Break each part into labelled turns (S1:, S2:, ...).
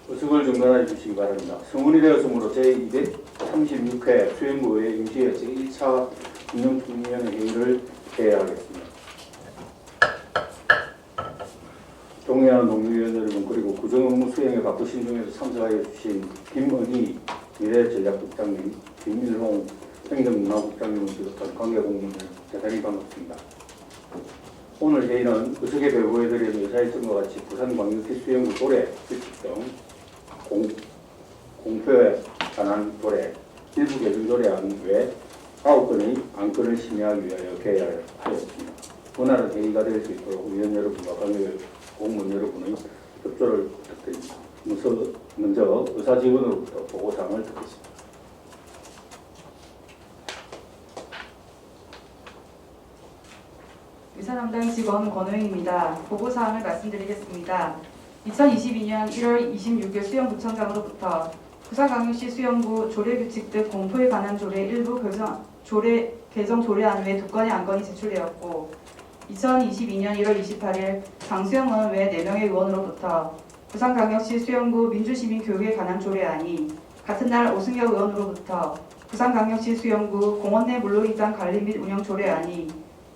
S1: 의석을 정돈해 주시기 바랍니다. 성원이 되었으므로 제236회 수행부의 임시회 제1차 운영총리위원회 회의를 개회하겠습니다. 동의하는 동료위원 여러분, 그리고 구정업무 수행에 바쁘신 중에도 참석하여 주신 김은희 미래전략국장님, 김일홍 행정문화국장님을 비롯한 관계공무원 대단히 반갑습니다. 오늘 회의는 의석에 배부해드린 의사일정과 같이 부산광역시 수행구 조례 규칙 등 공표에 관한 조례, 일부 개정 조례안 외 9건의 안건을 심의하기 위하여 개회하였습니다. 원활한 회의가 될 수 있도록 위원 여러분과 관계공무원 여러분의 협조를 부탁드립니다. 먼저 의사직원으로부터 보고사항을 듣겠습니다.
S2: 의사담당 직원 권호영입니다. 보고사항을 말씀드리겠습니다. 2022년 1월 26일 수영구청장으로부터 부산광역시 수영구 조례규칙 등 공포에 관한 조례 일부 개정 조례안 외 2건의 안건이 제출되었고, 2022년 1월 28일 강수영 외 4명의 의원으로부터 부산광역시 수영구 민주시민교육에 관한 조례안이, 같은 날 오승혁 의원으로부터 부산광역시 수영구 공원 내 물놀이장 관리 및 운영 조례안이,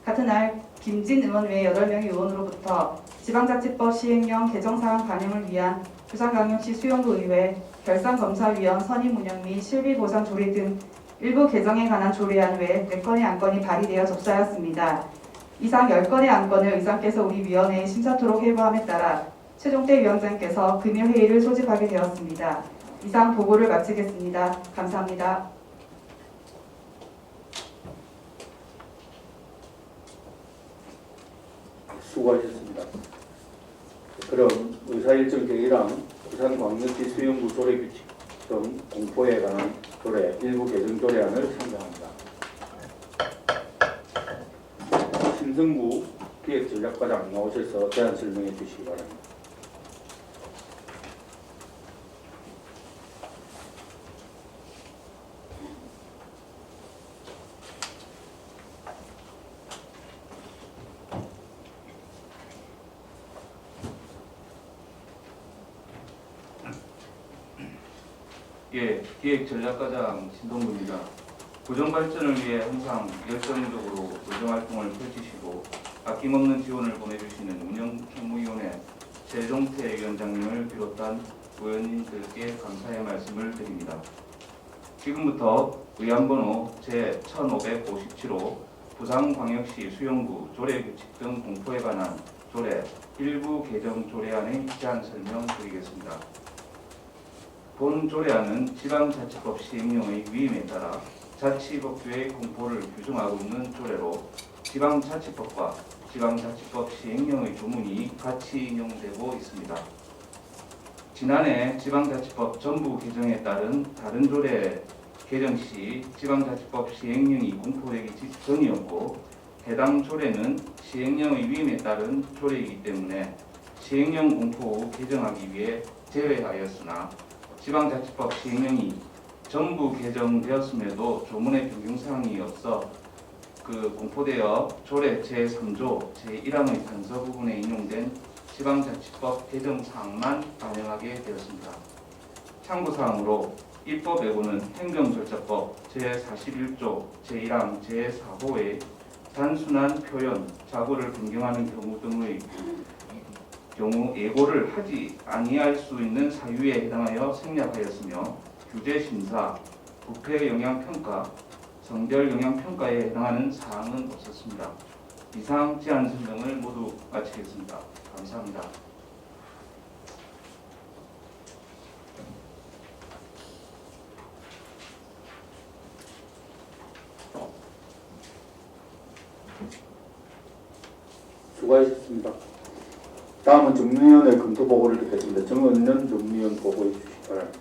S2: 같은 날 김진 의원 외 8명의 의원으로부터 지방자치법 시행령 개정사항 반영을 위한 부산광역시 수영구의회 결산검사위원 선임 운영 및 실비보상 조례 등 일부 개정에 관한 조례안 외 4건의 안건이 발의되어 접수하였습니다. 이상 10건의 안건을 의장께서 우리 위원회에 심사토록 해부함에 따라 최종태 위원장께서 금일 회의를 소집하게 되었습니다. 이상 보고를 마치겠습니다. 감사합니다.
S1: 수고하셨습니다. 그럼 의사일정 제1항 부산광역시 수영구 조례규칙 등 공포에 관한 조례 일부 개정 조례안을 상정합니다. 심성구 기획전략과장 나오셔서 대안 설명해 주시기 바랍니다.
S3: 예, 기획전략과장 신동구입니다. 구정발전을 위해 항상 열정적으로 의정활동을 펼치시고 아낌없는 지원을 보내주시는 운영총무위원회 최종태 위원장님을 비롯한 의원님들께 감사의 말씀을 드립니다. 지금부터 의안번호 제1557호 부산광역시 수영구 조례규칙 등 공포에 관한 조례 일부 개정 조례안의 제안 설명 드리겠습니다. 본 조례안은 지방자치법 시행령의 위임에 따라 자치법규의 공포를 규정하고 있는 조례로 지방자치법과 지방자치법 시행령의 조문이 같이 인용되고 있습니다. 지난해 지방자치법 전부 개정에 따른 다른 조례 개정 시 지방자치법 시행령이 공포되기 직전이었고, 해당 조례는 시행령의 위임에 따른 조례이기 때문에 시행령 공포 후 개정하기 위해 제외하였으나, 지방자치법 시행령이 전부 개정되었음에도 조문의 변경사항이 없어 공포되어 조례 제3조 제1항의 단서 부분에 인용된 지방자치법 개정사항만 반영하게 되었습니다. 참고사항으로 입법 예고는 행정절차법 제41조 제1항 제4호의 단순한 표현, 자구를 변경하는 경우 등의 경우 예고를 하지 아니할 수 있는 사유에 해당하여 생략하였으며, 규제심사, 부패영향평가, 성별영향평가에 해당하는 사항은 없었습니다. 이상 제안 설명을 모두 마치겠습니다. 감사합니다.
S1: 수고하셨습니다. 다음은 정무위원회 검토 보고를 듣겠습니다. 정은년 정무위원 보고해 주시기 바랍니다.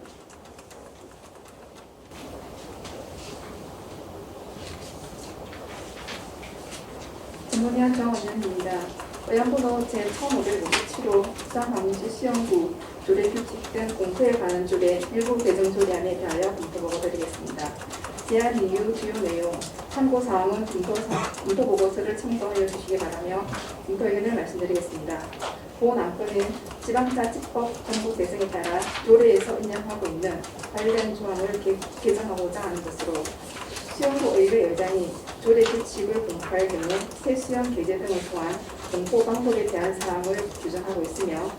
S4: 정무위원 정은년입니다. 의안번호 제1557호 부산광역시 수영구 조례규칙 등 공포에 관한 조례 일부 개정 조례안에 대하여 검토 보고 드리겠습니다. 제안 이유, 주요 내용, 참고사항은 검토 보고서를 참고하여 주시기 바라며 검토 의견을 말씀드리겠습니다. 본 안건은 지방자치법 정부 제정에 따라 조례에서 인정하고 있는 관련 조항을 개정하고자 하는 것으로 수영구 의회 의장이 조례 규칙을 공포할 경우 새 수영 개제 등을 통한 공포 방법에 대한 사항을 규정하고 있으며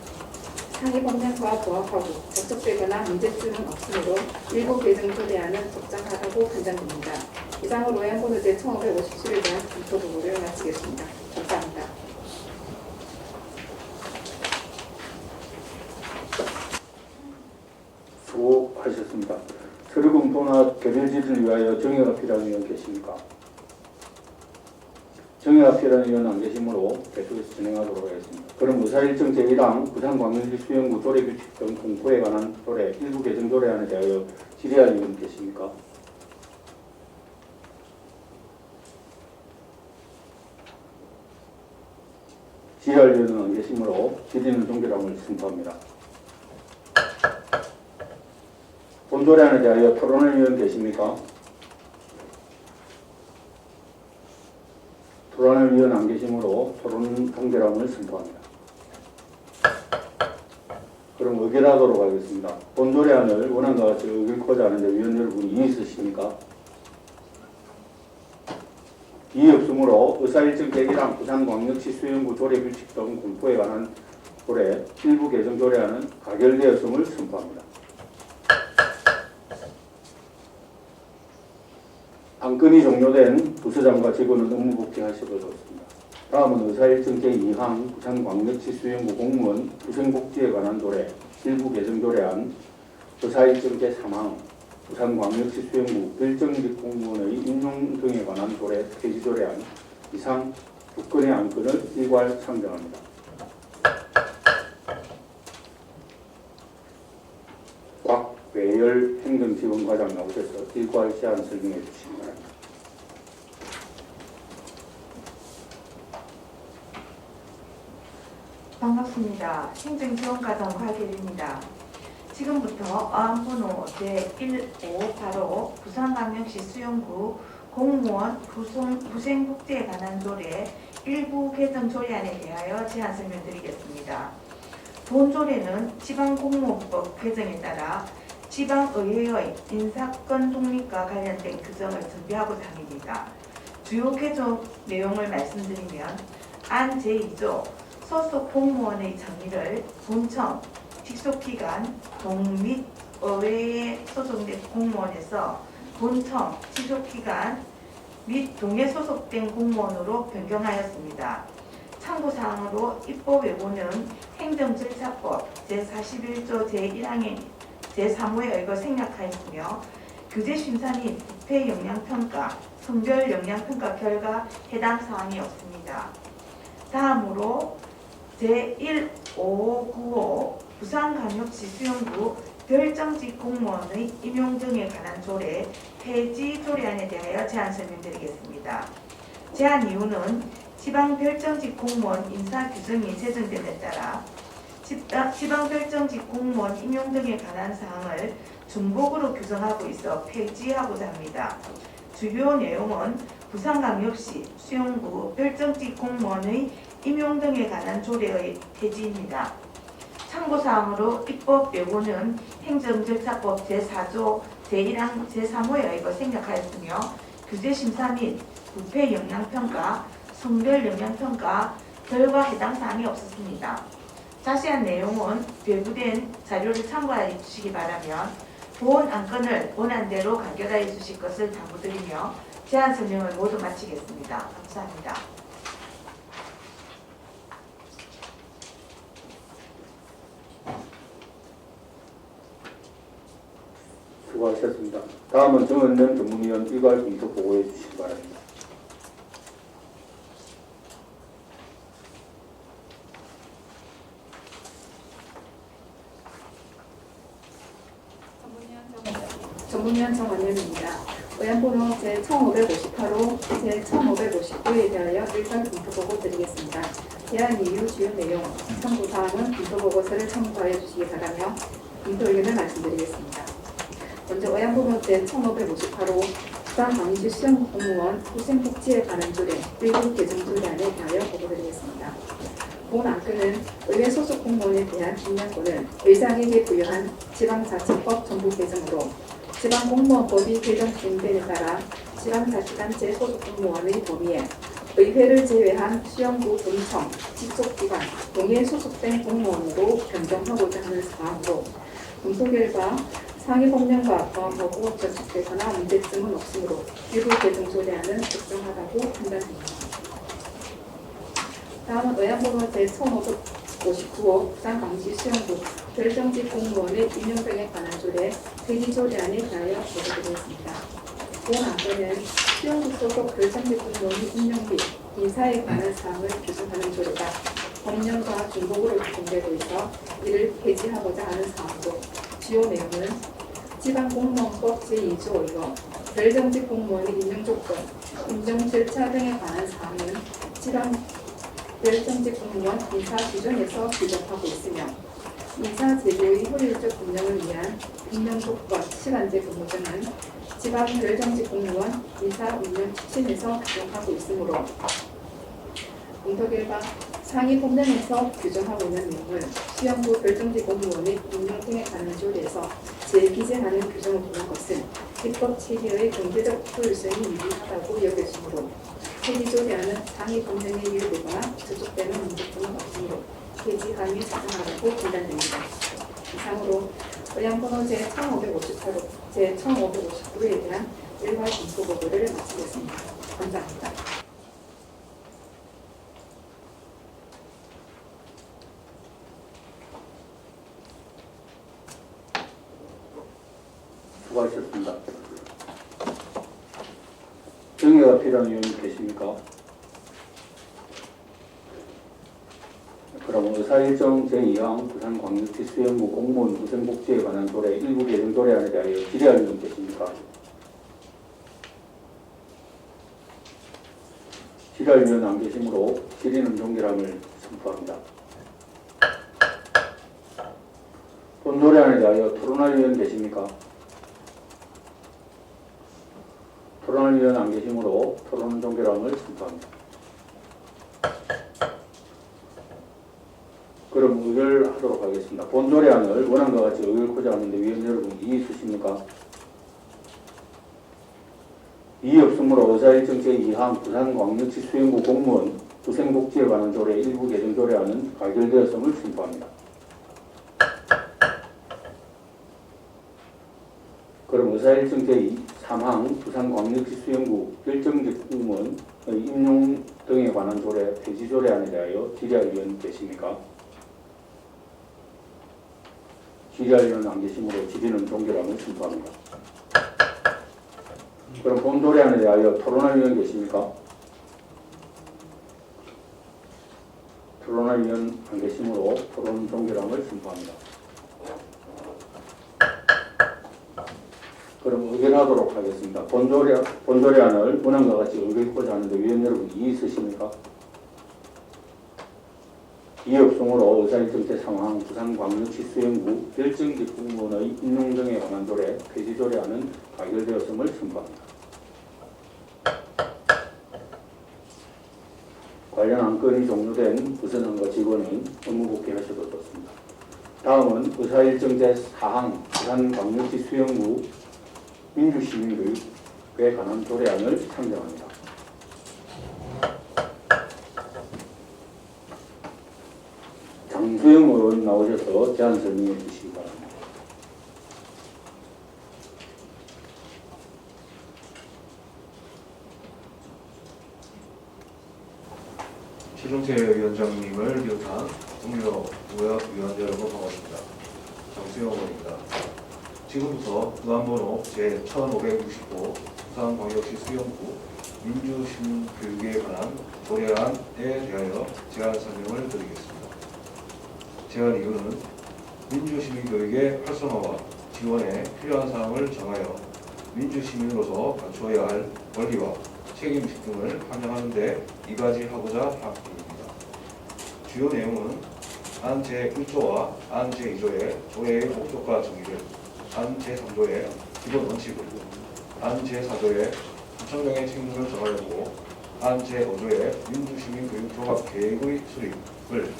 S4: 상위 법령과 부합하고 적적되거나 문제점은 없으므로 일부 개정 조례안은 적정하다고 판단됩니다. 이상으로 오양본의 제1557에 대한 검토 보고를 마치겠습니다. 감사합니다.
S1: 수고하셨습니다. 서류 검토나 개별 지지를 위하여 정의가 필요한 의원 계십니까? 정의가 필요한 의원 안 계시므로 계속해서 진행하도록 하겠습니다. 그럼 의사일정 제1항 부산광역시 수영구 조례규칙 등 공포에 관한 조례 일부 개정 조례안에 대하여 질의할 의원 계십니까? 질의할 의원은 안 계시므로 질의는 종결함을 선포합니다. 본조례안에 대하여 토론할 의원 계십니까? 토론할 의원 안 계시므로 토론 종결함을 선포합니다. 그럼 의결하도록 하겠습니다. 본조례안을 원안과 같이 의결코자 하는데 위원 여러분 이의 있으십니까? 이의 없으므로 의사일정 제1항 부산광역시 수영구 조례규칙 등 공포에 관한 조례 일부 개정 조례안은 가결되었음을 선포합니다. 안건이 종료된 부서장과 직원은 업무 복귀하시고 좋습니다. 다음은 의사일정 제2항 부산광역시 수영구 공무원 후생복지에 관한 조례 일부 개정 조례안 의사일정 제3항 부산광역시 수영구 별정직 공무원의 임용 등에 관한 조례 폐지 조례안 이상 두 건의 안건을 일괄 상정합니다. 곽외열 행정지원과장 나오셔서 일괄 제안 설명해 주시기 바랍니다.
S2: 반갑습니다. 행정지원과장 곽예리입니다. 지금부터 어항번호 제1558호 부산광역시 수영구 공무원 후생복지에 관한 조례 일부 개정 조례안에 대하여 제안 설명드리겠습니다. 본 조례는 지방공무원법 개정에 따라 지방의회의 인사권 독립과 관련된 규정을 준비하고자 합니다. 주요 개정 내용을 말씀드리면 안 제2조 소속 공무원의 정의를 본청, 직속기관, 동 및 의회에 소속된 공무원에서 본청, 직속기관 및 동에 소속된 공무원으로 변경하였습니다. 참고사항으로 입법 외고는 행정절차법 제41조 제1항의 제3호에 의거 생략하였으며 규제심사 및 부패 영향평가, 성별 영향평가 결과 해당 사항이 없습니다. 다음으로 제1595 부산광역시 수영구 별정직 공무원의 임용 등에 관한 조례 폐지 조례안에 대하여 제안 설명드리겠습니다. 제안 이유는 지방별정직 공무원 인사 규정이 제정됨에 따라 지방별정직 공무원 임용 등에 관한 사항을 중복으로 규정하고 있어 폐지하고자 합니다. 주요 내용은 부산광역시 수영구 별정직 공무원의 임용 등에 관한 조례의 폐지입니다. 참고사항으로 입법 예고는 행정절차법 제4조 제1항 제3호에 의거 생략하였으며 규제심사 및 부패 영향평가, 성별 영향평가 결과 해당 사항이 없었습니다. 자세한 내용은 배부된 자료를 참고해 주시기 바라며 본 안건을 원안대로 가결하여 주실 것을 당부드리며 제안 설명을 모두 마치겠습니다. 감사합니다.
S1: 수고하셨습니다. 다음은 정은영 전문위원 일괄 검토 보고해 주시기 바랍니다.
S4: 전문위원 정원영입니다. 의안번호 제1558호, 제1559에 대하여 일괄 검토보고 드리겠습니다. 제안 이유, 주요 내용, 참고사항은 검토보고서를 참고하여 주시기 바라며 검토 의견을 말씀드리겠습니다. 먼저 의안번호 제1558호, 부산광역시 수영구 공무원 후생복지에 관한 조례 일부 개정 조례안에 대하여 보고드리겠습니다. 본 안건은 의회 소속 공무원에 대한 임명권을 의장에게 부여한 지방자치법 정부 개정으로 지방공무원법이 개정 시행됨에 따라 지방자치단체 소속 공무원의 범위에 의회를 제외한 수영구 본청, 직속기관, 동에 소속된 공무원으로 변경하고자 하는 사항으로 검토 결과 상위 법령과 부합하고 전착되거나 문제점은 없으므로 일부 개정 조례안은 적정하다고 판단됩니다. 다음은 의안번호 제1559호 부산광역시 수영구 별정직 공무원의 임용 등에 관한 조례 폐기 조례안에 대하여 보고드리겠습니다. 본 안건은 수영구 소속 별정직 공무원의 임용 및 인사에 관한 사항을 규정하는 조례가 법령과 중복으로 구성되고 있어 이를 폐지하고자 하는 사항으로 주요 내용은 지방공무원법 제2조 5호 별정직 공무원의 임용 조건, 임용 절차 등에 관한 사항은 지방 별정직 공무원 인사 규정에서 규정하고 있으며 인사 제도의 효율적 운영을 위한 임용 조건, 시간제 근무 등은 지방 별정직 공무원 인사 운영 지침에서 규정하고 있으므로 검토 결과 상위 법령에서 규정하고 있는 내용을 수영구 별정직 공무원의 임용 등에 관한 조례에서 재기재하는 규정을 두는 것은 입법 체계의 경제적 효율성이 유리하다고 여겨지므로 폐기 조례안은 상위 법령에 위배되거나 저촉되는 문제점은 없으므로 폐지함이 적정하다고 판단됩니다. 이상으로 의안번호 제1558호, 제1559호에 대한 일괄 검토 보고를 마치겠습니다. 감사합니다.
S1: 수고하셨습니다. 정의가 필요한 의원님 계십니까? 그럼 의사일정 제2항 부산광역시 수영구 공무원 후생복지에 관한 조례 일부 개정 조례안에 대하여 질의할 의원 계십니까? 질의할 의원 안 계시므로 질의는 종결함을 선포합니다. 본 조례안에 대하여 토론할 의원 계십니까? 토론할 의원 안 계시므로 토론 종결함을 선포합니다. 그럼 의결하도록 하겠습니다. 본 조례안을 원안과 같이 의결코자 하는데 위원 여러분 이의 있으십니까? 이의 없으므로 의사일정 제2항 부산광역시 수영구 공무원 후생복지에 관한 조례 일부 개정 조례안은 가결되었음을 선포합니다. 그럼 의사일정 제3항 부산광역시 수영구 별정직 공무원의 임용 등에 관한 조례 폐지 조례안에 대하여 질의할 의원 계십니까? 질의할 의원 안 계시므로 질의는 종결함을 선포합니다. 그럼 본 조례안에 대하여 토론할 의원 계십니까? 토론할 의원 안 계시므로 토론 종결함을 선포합니다. 그럼 의결하도록 하겠습니다. 본 조례안을 원안과 같이 의결하고자 하는데 위원 여러분 이의 있으십니까? 이의 없으므로 의사일정 제3항 부산광역시 수영구 별정직 공무원의 임용 등에 관한 조례 폐지 조례안은 가결되었음을 선포합니다. 관련 안건이 종료된 부서장과 직원은 업무 복귀하셔도 좋습니다. 다음은 의사일정 제4항 부산광역시 수영구 민주시민교육에 관한 조례안을 상정합니다. 장수영 의원 나오셔서 제안 설명해 주시기 바랍니다.
S5: 최종태 위원장님을 비롯한 동료 의원 여러분 반갑습니다. 장수영 의원입니다. 지금부터 의안번호 제1565 부산광역시 수영구 민주시민교육에 관한 조례안에 대하여 제안 설명을 드리겠습니다. 제안 이유는 민주시민교육의 활성화와 지원에 필요한 사항을 정하여 민주시민으로서 갖추어야 할 권리와 책임의식 등을 판정하는 데 이바지하고자 함입니다. 주요 내용은 안 제1조와 안 제2조의 조례의 목적과 정의를 안 제3조의 기본 원칙을 안 제4조의 구청장의 책임을 정하였고 안 제5조의 민주시민교육종합계획의 수립을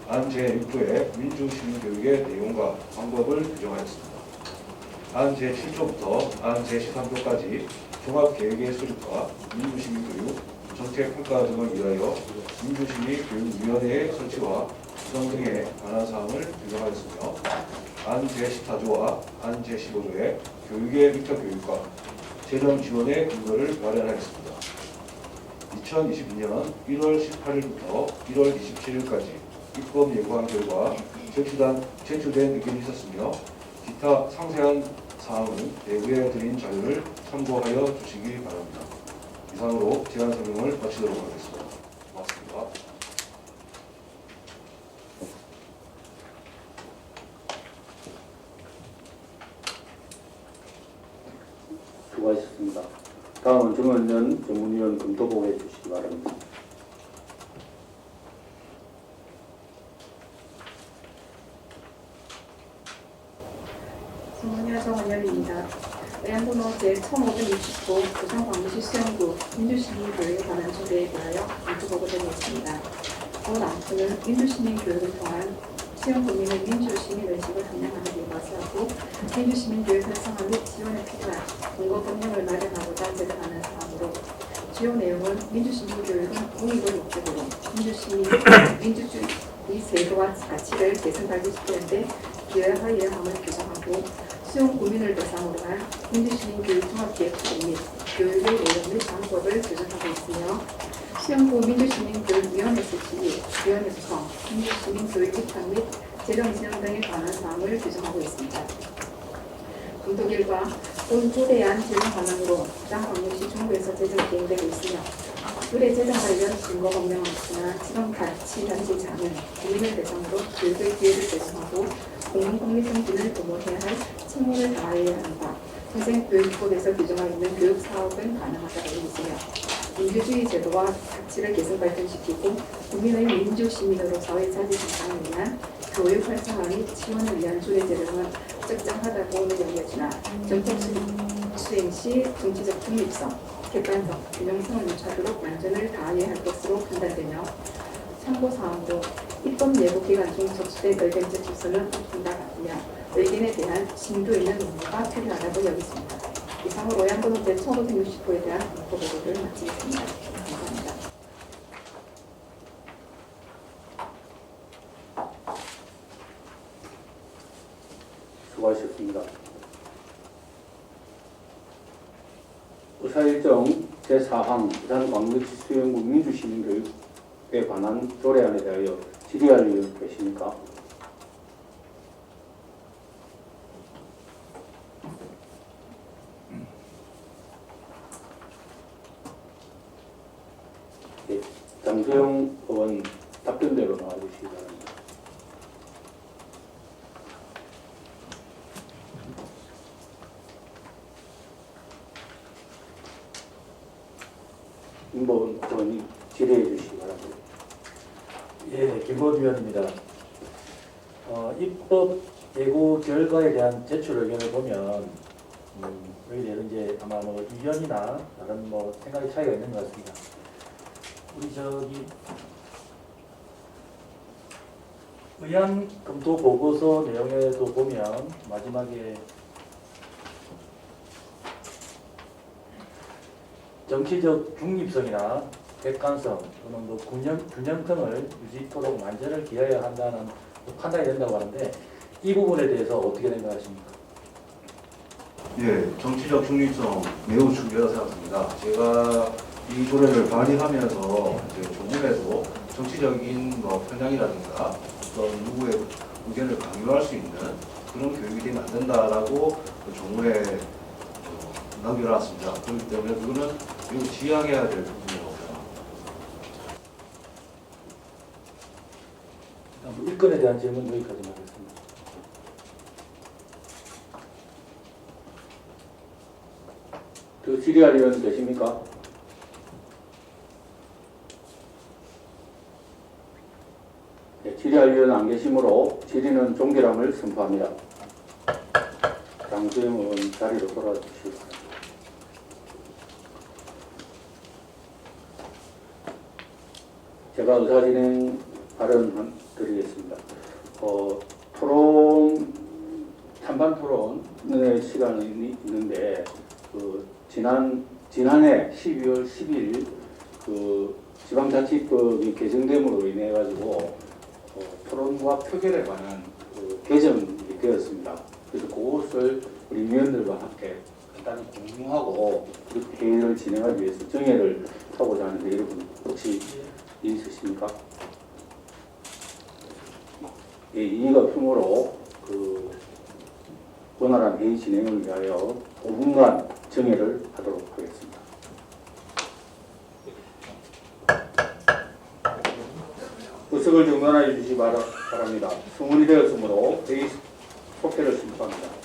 S5: 안 제6조의 민주시민교육의 내용과 방법을 규정하였습니다. 안 제7조부터 안 제13조까지 종합계획의 수립과 민주시민교육 정책평가 등을 위하여 민주시민교육위원회의 설치와 구성 등에 관한 사항을 규정하였으며 안 제14조와 안 제15조의 교육의 미터교육과 재정 지원의 근거를 마련하였습니다. 2022년 1월 18일부터 1월 27일까지 입법 예고한 결과 제출된 의견이 있었으며 기타 상세한 사항은 내부에 드린 자료를 참고하여 주시기 바랍니다. 이상으로 제안 설명을 마치도록 하겠습니다. 고맙습니다.
S1: 수고하셨습니다. 다음은 정은연 전문위원 검토보고해 주시기 바랍니다.
S4: 정원현 정원현입니다. 의안번호 제1569 부산광주시 수영구 민주시민교육에 관한 조례에 대하여 검토보고 드리겠습니다. 본 안건은 민주시민교육을 통한 수영구민의 민주시민의식을 함양하는 데 맞서고 민주시민교육 활성화 및 지원에 필요한 근거 법령을 마련하고자 제정하는 사항으로 주요 내용은 민주시민교육은 공익을 목적으로 민주주의 제도와 가치를 개선발전시키는데 기여하여야 함을 규정하고 수용 구민을 대상으로 한 민주시민 교육 종합계획 및 교육의 내용 및 방법을 규정하고 있으며 수용구 민주시민 교육위원회 설치 및 위원회 구성, 민주시민 교육 입학 및 재정 지원 등에 관한 사항을 규정하고 있습니다. 검토 결과 본 조례안 제정 방안으로 부산광역시 중구에서 제정 진행되고 있으며 조례 제정 관련 근거 법령은 없으나 지방자치단체장은 국민을 대상으로 교육의 기회를 제공하고 공공복리성진을 도모해야 할 책무를 다해야 한다. 평생교육법에서 규정하여 있는 교육사업은 가능하다고 있으며 민주주의 제도와 가치를 개선 발전시키고 국민의 민주시민으로 사회 자질 향상을 위한 교육 활성화 및 지원을 위한 조례 제정은 적정하다고는 여겨지나 정책 수행 시 정치적 중립성, 객관성, 균형성을 유지하도록 만전을 다해야 할 것으로 판단되며 참고사항으로 입법 예고 기간 중 접수된 의견 제출서는 없다 같으며 의견에 대한 심도 있는 논의가 필요하다고 여겼습니다. 이상으로 의안번호 제1569에 대한 검토 보고를 마치겠습니다. 감사합니다.
S1: 수고하셨습니다. 의사일정 제4항 부산광역시 수영구 민주시민교육에 관한 조례안에 대하여 질의할 의원 계십니까? 네, 장소영 의원 답변대로 나와주시기 바랍니다. 김보은 의원이 질의해 주시기 바랍니다.
S6: 예, 김보은 위원입니다. 입법 예고 결과에 대한 제출 의견을 보면 오히려 이제 아마 뭐 이견이나 다른 뭐 생각의 차이가 있는 것 같습니다. 우리 의안 검토 보고서 내용에도 보면 마지막에 정치적 중립성이나 객관성 또는 뭐 균형성을 유지토록 만전을 기하여야 한다는 판단이 된다고 하는데 이 부분에 대해서 어떻게 생각하십니까?
S5: 예, 정치적 중립성 매우 중요하다고 생각합니다. 제가 이 조례를 발의하면서 이제 조문에도 정치적인 뭐 편향이라든가 어떤 누구의 의견을 강요할 수 있는 그런 교육이 되면 안 된다라고 그 조문에 남겨놨습니다. 그렇기 때문에 그거는 매우 지양해야 될 부분이라고 생각합니다.
S6: 일건에 대한 질문 여기까지 하겠습니다.
S1: 그 질의할 의원 계십니까? 네, 질의할 의원 안 계시므로 질의는 종결함을 선포합니다. 장소영 의원 자리로 돌아주시기 바랍니다. 제가 의사진행 발언 드리겠습니다. 토론, 찬반 토론의 시간이 있는데, 지난해 12월 10일 지방자치법이 개정됨으로 인해 가지고 토론과 표결에 관한 개정이 되었습니다. 그래서 그것을 우리 위원들과 함께 간단히 공유하고 이렇게 회의를 진행하기 위해서 정회를 하고자 하는데 여러분 혹시 있으십니까? 예, 이의가 없으므로 원활한 회의 진행을 위하여 5분간 정회를 하도록 하겠습니다. 의석을 정돈하여 주시기 바랍니다. 승원이 되었으므로 회의 속회를 신고합니다.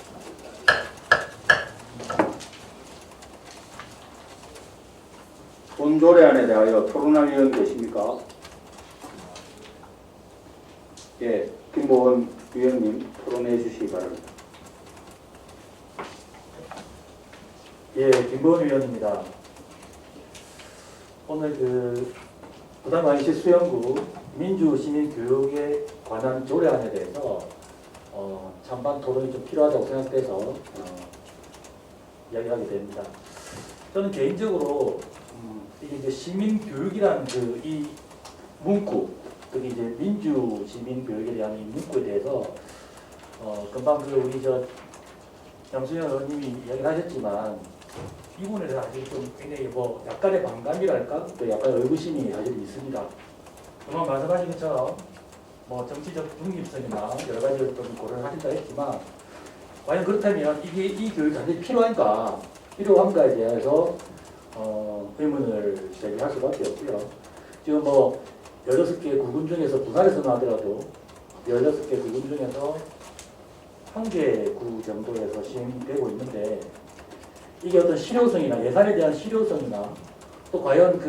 S1: 본 조례안에 대하여 토론할 의원 계십니까? 예, 김보원 위원님 토론해 주시기 바랍니다.
S6: 예, 김보은 위원입니다. 오늘 부담IC 수영구 민주시민교육에 관한 조례안에 대해서 찬반 토론이 좀 필요하다고 생각돼서 이야기하게 됩니다. 저는 개인적으로 이게 이제 시민교육이라는 이 문구, 특히 이제 민주시민교육에 대한 이 문구에 대해서 금방 우리 양수영 의원님이 이야기를 하셨지만 이 부분에 대해서 아직 좀 굉장히 약간의 반감이랄까? 또 약간의 의구심이 사실 있습니다. 그만 말씀하신 것처럼 정치적 중립성이나 여러 가지를 좀 고려를 하신다 했지만 과연 그렇다면 이 교육이 단지 필요한가에 대해서 의문을 제기할 수밖에 없고요. 지금 16개 구군 중에서 부산에서만 하더라도 16개 구군 중에서 1개 구 정도에서 시행되고 있는데 이게 어떤 실효성이나 예산에 대한 실효성이나 또 과연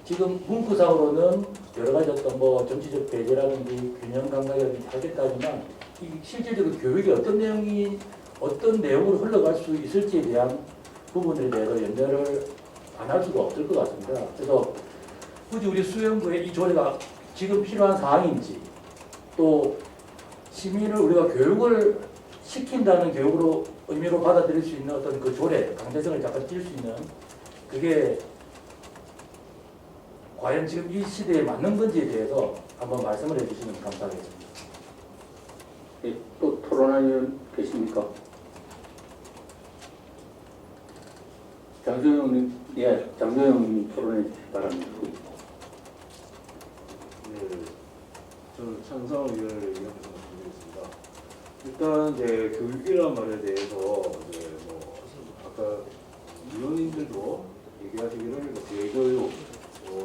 S6: 지금 문구상으로는 여러 가지 어떤 정치적 배제라든지 균형 감각이라든지 하겠다지만 이 실질적으로 교육이 어떤 내용으로 흘러갈 수 있을지에 대한 부분에 대해서 연결을 안 할 수가 없을 것 같습니다. 그래서 굳이 우리 수영부의 이 조례가 지금 필요한 사항인지 또 시민을 우리가 교육을 시킨다는 교육으로 의미로 받아들일 수 있는 어떤 그 조례, 강제성을 잠깐 띌 수 있는 그게 과연 지금 이 시대에 맞는 건지에 대해서 한번 말씀을 해주시면 감사하겠습니다.
S1: 예, 또 토론할 의원 계십니까? 장소영 의원님 토론해 주시기 바랍니다.
S5: 네, 저는 찬성 의원을 이야기해서 말씀드리겠습니다. 일단 이제 교육이라는 말에 대해서 아까 위원님들도 얘기하시기를 재교육,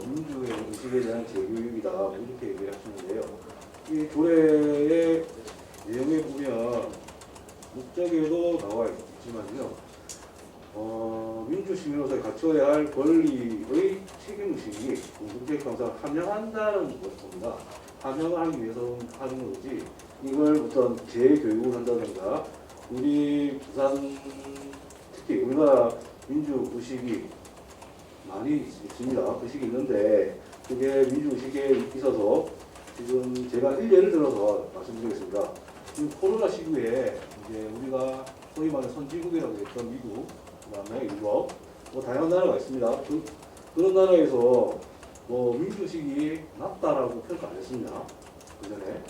S5: 민주의 의식에 대한 재교육이다 이렇게 얘기를 하시는데요. 이 조례의 내용에 보면 목적에도 나와 있지만요. 민주시민으로서 갖춰야 할 권리의 책임의식이 공동체적 형성을 함양한다는 것입니다. 함양을 하기 위해서 하는 거지 이걸 어떤 재교육을 한다든가 우리 부산 특히 우리나라 민주의식이 많이 있습니다. 의식이 있는데 그게 민주의식에 있어서 지금 제가 예를 들어서 말씀드리겠습니다. 지금 코로나 시국에 이제 우리가 소위 말하는 선진국이라고 했던 미국, 그다음에 유럽, 다양한 나라가 있습니다. 그런 나라에서 민주의식이 낮다라고 평가 안 했습니다. 그 전에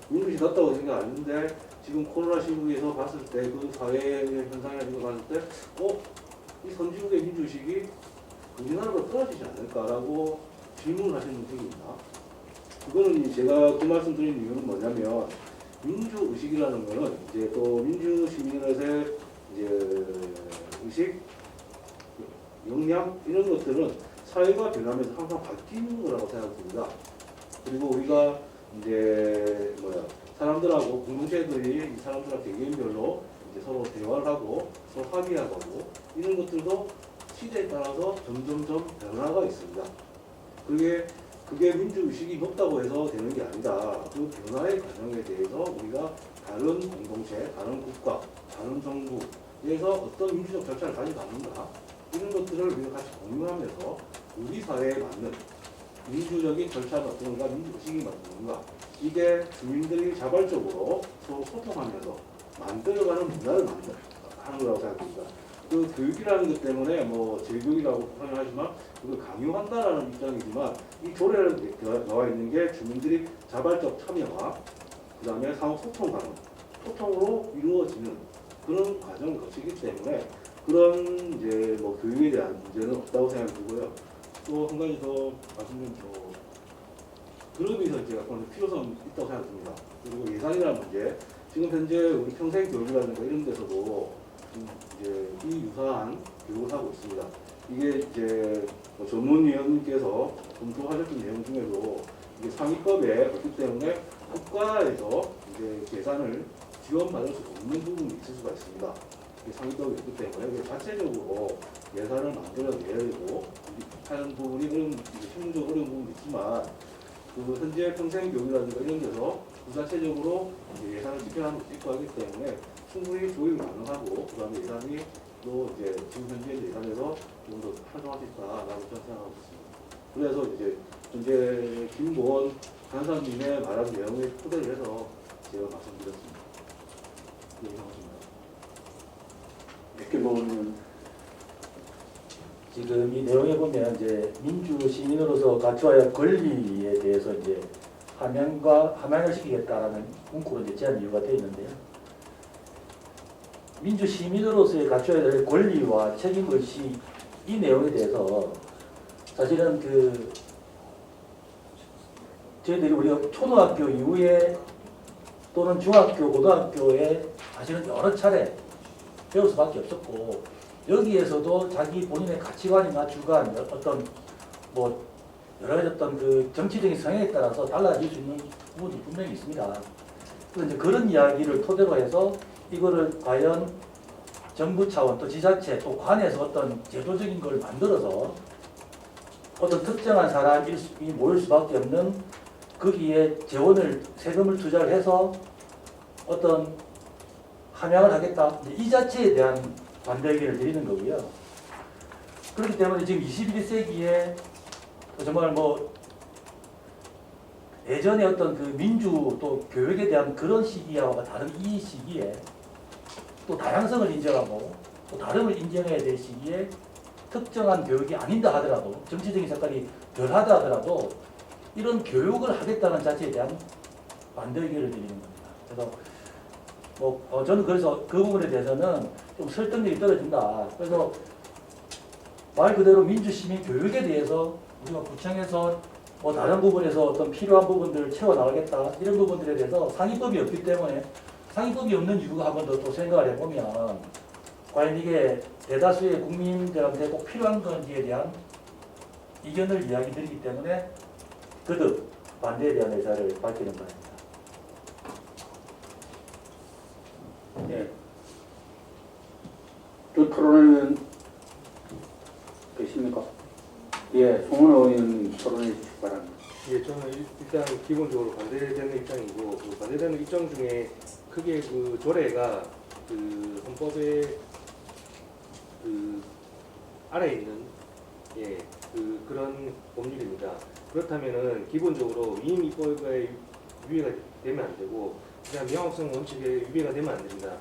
S5: 민주의식이 낮다고 생각 안 했는데 지금 코로나 시국에서 봤을 때 그 사회의 현상이나 이런 거 봤을 때 이 선진국의 민주의식이 우리나라로 떨어지지 않을까라고 질문을 하시는 분이 있나? 그거는 제가 그 말씀 드린 이유는 뭐냐면 민주의식이라는 거는 이제 또 민주시민으로서의 이제 의식, 역량 이런 것들은 사회가 변하면서 항상 바뀌는 거라고 생각됩니다. 그리고 우리가 이제 사람들하고 공동체들이 이 사람들하고 개개인별로 이제 서로 대화를 하고 서로 합의하고 이런 것들도 시대에 따라서 점점점 변화가 있습니다. 그게 민주의식이 높다고 해서 되는 게 아니다. 그 변화의 과정에 대해서 우리가 다른 공동체, 다른 국가, 다른 정부에서 어떤 민주적 절차를 가져가는가 이런 것들을 우리가 같이 공유하면서 우리 사회에 맞는 민주적인 절차가 어떤 건가, 민주의식이 어떤 건가, 이게 주민들이 자발적으로 서로 소통하면서 만들어가는 문화를 하는 거라고 생각합니다. 그 교육이라는 것 때문에 뭐 재교육이라고 표현하지만 그걸 강요한다라는 입장이지만 이 조례에 나와 있는 게 주민들이 자발적 참여와 그 다음에 상호 소통하는 소통으로 이루어지는 그런 과정을 거치기 때문에 그런 이제 뭐 교육에 대한 문제는 없다고 생각되고요. 또 한 가지 더 말씀드리면 그러기 위해서 제가 그런 필요성이 있다고 생각합니다. 그리고 예산이라는 문제, 지금 현재 우리 평생 교육이라든가 이런 데서도 이제 이 유사한 교육을 하고 있습니다. 이게 이제 뭐 전문위원님께서 검토하셨던 내용 중에도 이게 상위법에 없기 때문에 국가에서 이제 예산을 지원받을 수 없는 부분이 있을 수가 있습니다. 이게 상위법이 있기 때문에 이게 자체적으로 예산을 만들어내야 되고 하는 부분이 실무적으로 어려운 부분이 있지만 그 현재 평생교육이라든가 이런 데서 부자체적으로 예산을 집행하는 것도 있고 하기 때문에 충분히 조율이 가능하고 그 다음에 예산이 또 이제 지금 현재 예산에서 좀 더 활용할 수 있다라고 저는 생각하고 있습니다. 그래서 이제 현재 김보원 간사님의 말한 내용에 토대를 해서 제가 말씀드렸습니다. 네, 이상입니다.
S1: 김보원님.
S6: 지금 이 내용에 보면 이제 민주 시민으로서 갖춰야 할 권리에 대해서 이제 함양을 시키겠다라는 문구로 이제 제한 이유가 되어 있는데요. 민주 시민으로서의 갖춰야 될 권리와 책임의식 이 내용에 대해서 사실은 저희들이 우리가 초등학교 이후에 또는 중학교, 고등학교에 사실은 여러 차례 배울 수밖에 없었고 여기에서도 자기 본인의 가치관이나 주관, 어떤 뭐 여러 가지 어떤 그 정치적인 성향에 따라서 달라질 수 있는 부분이 분명히 있습니다. 그래서 이제 그런 이야기를 토대로 해서 이거를 과연 정부 차원 또 지자체 또 관에서 어떤 제도적인 걸 만들어서 어떤 특정한 사람이 모일 수밖에 없는 거기에 재원을 세금을 투자를 해서 어떤 함양을 하겠다 이 자체에 대한 반대 의견을 드리는 거고요. 그렇기 때문에 지금 21세기에 정말 뭐 예전에 어떤 그 민주 또 교육에 대한 그런 시기와 다른 이 시기에 또 다양성을 인정하고 또 다름을 인정해야 될 시기에 특정한 교육이 아닌다 하더라도 정치적인 색깔이 덜하다 하더라도 이런 교육을 하겠다는 자체에 대한 반대 의견을 드리는 겁니다. 그래서 저는 그래서 그 부분에 대해서는 좀 설득력이 떨어진다. 그래서 말 그대로 민주시민 교육에 대해서 우리가 구청에서 뭐 다른 부분에서 어떤 필요한 부분들을 채워 나가겠다 이런 부분들에 대해서 상위법이 없기 때문에 상위법이 없는 이유가 한 번 더 또 생각을 해보면 과연 이게 대다수의 국민들한테 꼭 필요한 건지에 대한 이견을 이야기 드리기 때문에 거듭 반대에 대한 의사를 밝히는 바입니다.
S1: 네. 또 토론은 계십니까? 예, 송은호 의원 토론해 주시기 바랍니다.
S7: 예, 저는 일단 기본적으로 반대되는 입장이고 그 반대되는 입장 중에 크게 그 조례가 그 헌법의 그 아래에 있는 그런 법률입니다. 그렇다면은 기본적으로 위임 입법에 위배가 되면 안 되고 그냥 명확성 원칙에 위배가 되면 안 됩니다.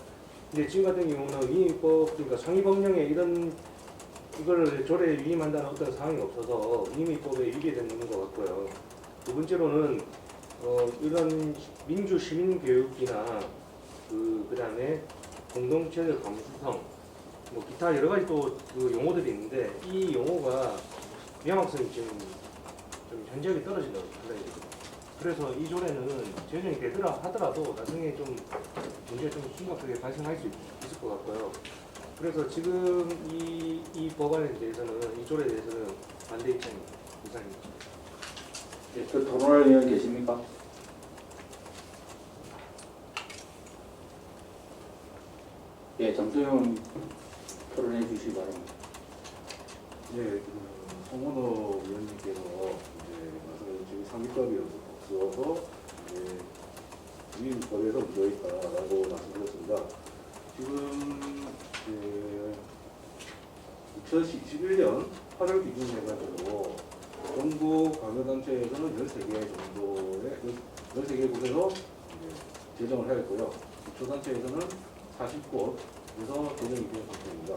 S7: 근데 지금 같은 경우는 위임 입법 그러니까 상위 법령에 이거를 조례에 위임한다는 어떤 사항이 없어서 위임 입법에 위배되는 것 같고요. 두 번째로는 이런 민주 시민 교육이나 그다음에 공동체적 감수성 뭐 기타 여러 가지 또 그 용어들이 있는데 이 용어가 명확성이 지금 좀 현저하게 떨어진다고 생각합니다. 그래서 이 조례는 제정이 되더라 하더라도 나중에 좀 문제가 좀 심각하게 발생할 수 있을 것 같고요. 그래서 지금 이 법안에 대해서는 이 조례에 대해서는 반대 입장입니다. 이상입니다.
S1: 예, 또 토론할 의원 계십니까? 예, 정수영 토론해 주시기 바랍니다.
S5: 예, 송원호 위원님께서 이제 지금 상위법이 없어서 이제 위임법에서 문제가 있다라고 말씀드렸습니다. 지금 2021년 8월 기준 해가지고
S7: 정부 관계단체에서는 13개 정도의 13개 곳에서 이제 제정을 하였고요. 기초단체에서는 40곳에서 제정이 된 상태입니다.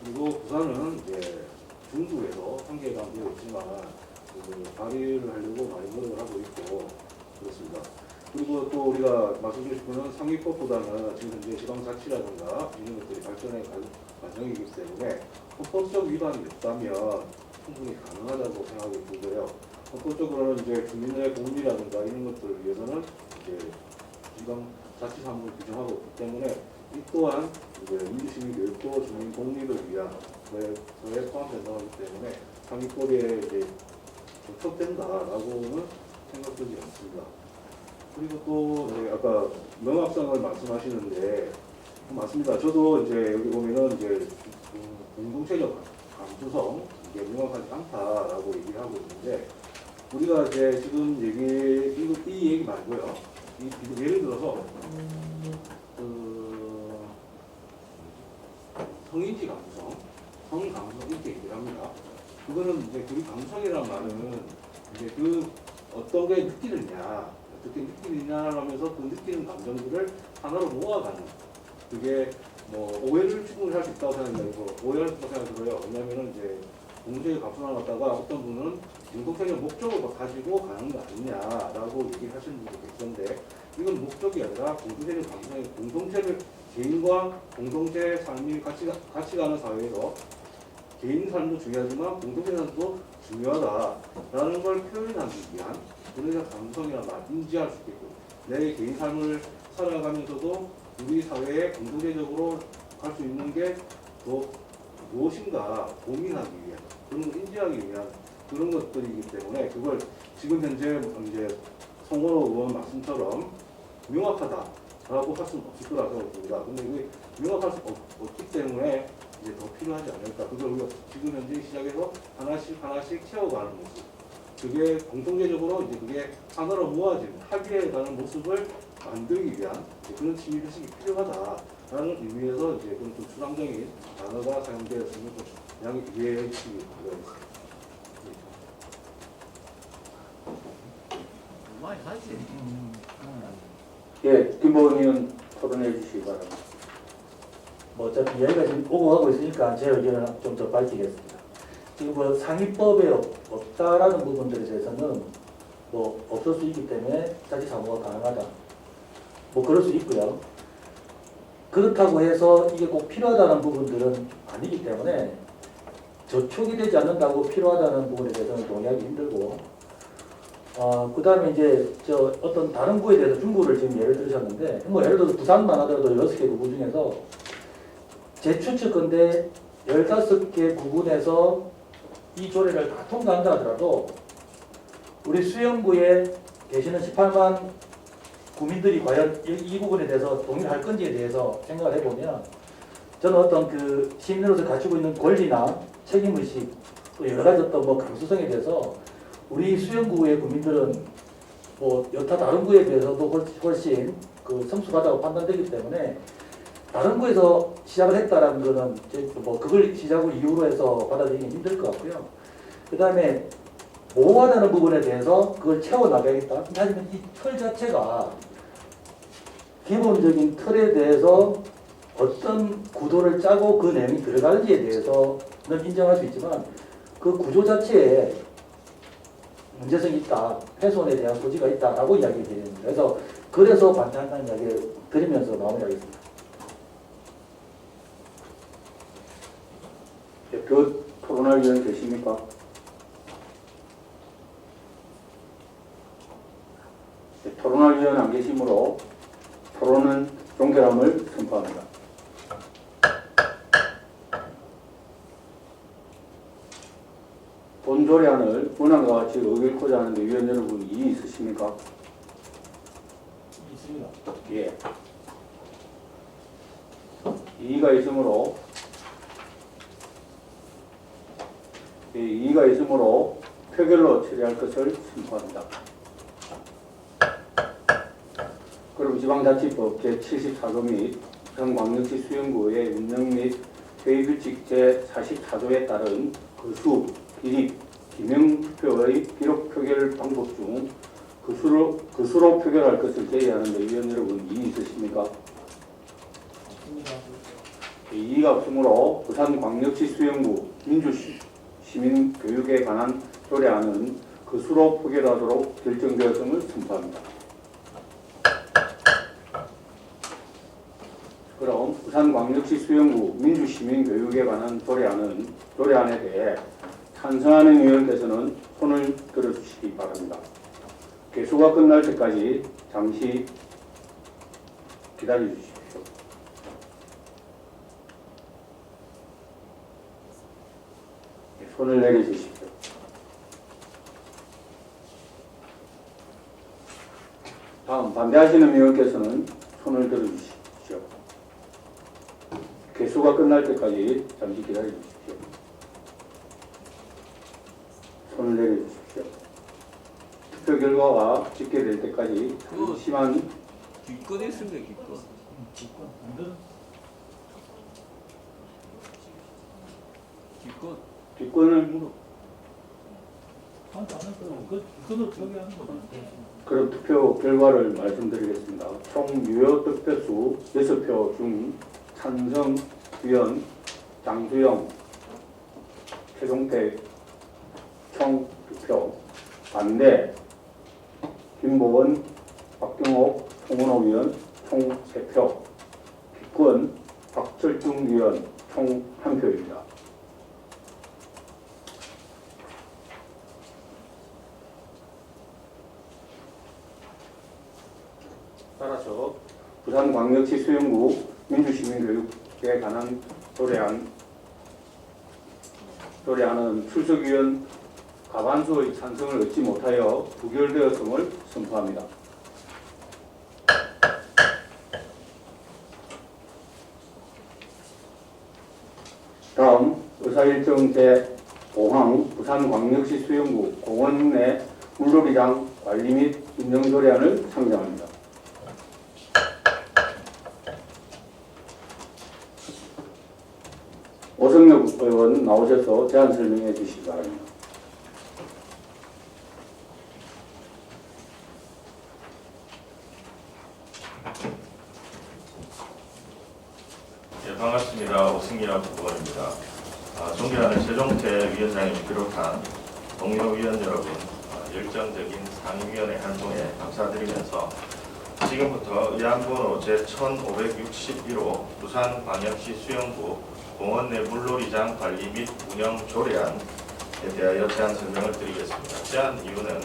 S7: 그리고 부산은 이제 중부에서 한계가 되어 있지만 발의를 하려고 많이 노력을 하고 있고 그렇습니다. 그리고 또 우리가 말씀드리고 싶은 건 상위법보다는 지금 현재 지방자치라든가 이런 것들이 발전의 과정이기 때문에 헌법적 위반이 없다면 충분히 가능하다고 생각이 들고요. 헌법적으로는 이제 주민의 공리라든가 이런 것들을 위해서는 이제 지방자치사무를 규정하고 있기 때문에 이 또한 이제 민주시민 교육도 주민 공리를 위한 거에 포함된다고 하기 때문에 상위법에 이제 적합된다라고는 생각되지 않습니다. 그리고 또 아까 명확성을 말씀하시는데 맞습니다. 저도 이제 여기 보면은 이제 공동체적 감수성 이게 명확하지 않다라고 얘기를 하고 있는데 우리가 이제 지금 이 얘기 말고요. 예를 들어서 성인지 감수성, 성 감수성 이렇게 얘기를 합니다. 그거는 이제 그 감성이란 말은 이제 그 어떤 게 느끼느냐, 어떻게 느끼느냐라면서 그 느끼는 감정들을 하나로 모아가는 그게 뭐 오해를 충분히 할 수 있다고 생각해요. 오해할 수 있다고 생각이 들어요. 왜냐하면은 이제 공동체의 감성을 갖다가 어떤 분은 공동체의 목적을 가지고 가는 거 아니냐라고 얘기를 하시는 분도 계시던데 이건 목적이 아니라 공동체의 감성이 공동체를 개인과 공동체의 삶이 같이 가는 사회에서 개인 삶도 중요하지만 공동체 삶도 중요하다라는 걸 표현하기 위한 그런 감성이란 말 인지할 수 있게끔 내 개인 삶을 살아가면서도 우리 사회에 공동체적으로 갈 수 있는 게 더 무엇인가 고민하기 위한 그런 걸 인지하기 위한 그런 것들이기 때문에 그걸 지금 현재 이제 송건호 의원 말씀처럼 명확하다라고 할 수는 없을 거라고 생각합니다. 근데 이게 명확할 수 없기 때문에 이제 더 필요하지 않을까. 그걸 우리가 지금 현재 시작해서 하나씩 채워가는 모습. 그게 공동체적으로 이제 그게 하나로 모아지는 합의해가는 모습을 만들기 위한 그런 취미의식이 필요하다라는 의미에서 이제 그런 좀 추상적인 단어가 사용되었으면 그냥 이해해 주시기 바랍니다.
S8: 많이 하지.
S1: 예, 김보은 의원 토론해 주시기 바랍니다.
S6: 뭐 어차피 이야기가 지금 오고 가고 있으니까 제 의견을 좀 더 밝히겠습니다. 지금 뭐 상위법에 없다라는 부분들에 대해서는 뭐 없을 수 있기 때문에 자치사무가 가능하다. 뭐 그럴 수 있고요. 그렇다고 해서 이게 꼭 필요하다는 부분들은 아니기 때문에 저촉이 되지 않는다고 필요하다는 부분에 대해서는 동의하기 힘들고 그 다음에 이제 어떤 다른 구에 대해서 중구를 지금 예를 들으셨는데 뭐 예를 들어서 부산만 하더라도 6개 구구 중에서 제 추측건데 15개 구군에서 이 조례를 다 통과한다 하더라도 우리 수영구에 계시는 18만 국민들이 과연 이 부분에 대해서 동의할 건지에 대해서 생각을 해보면 저는 어떤 그 시민으로서 가지고 있는 권리나 책임의식 또 여러 가지 어떤 뭐 감수성에 대해서 우리 수영구의 국민들은 뭐 여타 다른 구에 비해서도 훨씬 그 성숙하다고 판단되기 때문에 다른 구에서 시작을 했다라는 거는 뭐 그걸 시작으로 이유로 해서 받아들이기 힘들 것 같고요. 그 다음에 보호하다는 부분에 대해서 그걸 채워나가야겠다. 하지만 이 틀 자체가 기본적인 틀에 대해서 어떤 구도를 짜고 그 내용이 들어갈지에 대해서는 인정할 수 있지만 그 구조 자체에 문제성이 있다, 훼손에 대한 소지가 있다라고 이야기를 드립니다. 그래서 반대한다는 이야기를 드리면서 마무리하겠습니다.
S1: 대표 토론할 의원 계십니까? 네, 토론할 의원 안 계시므로 토론은 종결함을 선포합니다. 본 조례안을 원안과 같이 의결코자 하는데 위원 여러분 이의 있으십니까?
S6: 있습니다.
S1: 예. 이의가 있으므로 표결로 처리할 것을 선포합니다. 그럼 지방자치법 제74조 및 부산광역시 수영구의 운영 및 회의 규칙 제44조에 따른 거수, 기립, 기명투표의 기록 표결 방법 중 그수로 표결할 것을 제의하는데 위원 여러분 이의 있으십니까? 이의가 없으므로 부산광역시 수영구 민주시민교육에 관한 조례안은 그수로 표결하도록 결정되었음을 선포합니다. 그럼 부산광역시 수영구 민주시민교육에 관한 조례안에 대해 찬성하는 의원께서는 손을 들어주시기 바랍니다. 개수가 끝날 때까지 잠시 기다려 주십시오. 손을 내려주십시오. 다음 반대하시는 의원께서는 손을 들어주십시오. 개수가 끝날 때까지 잠시 기다려 주십시오. 손을 내려주십시오. 투표 결과가 집계될 때까지 잠시만
S8: 기껏 했습니다. 기껏.
S1: 뒷권을 그럼 투표 결과를 말씀드리겠습니다. 총 유효 득표수 6표 중 찬성 위원 장수영, 최종택 총 2표, 반대 김보원, 박경옥, 송은호 위원 총 3표, 기권 박철중 위원 총 1표입니다. 따라서 부산광역시 수영구 민주시민교육에 관한 조례안은 출석위원 과반수의 찬성을 얻지 못하여 부결되었음을 선포합니다. 다음 의사일정 제5항 부산광역시 수영구 공원 내 물놀이장 관리 및 운영 조례안을 상정합니다. 오성엽 의원 나오셔서 제안 설명해 주시기 바랍니다.
S9: 예, 반갑습니다. 오승엽 의원입니다. 존경하는 최종태 위원장님을 비롯한 동료 위원 여러분, 열정적인 상임위원회 활동에 감사드리면서 지금부터 의안번호 제1561호 부산광역시 수영구 공원 내 물놀이장 관리 및 운영 조례안에 대하여 제안 설명을 드리겠습니다. 제안 이유는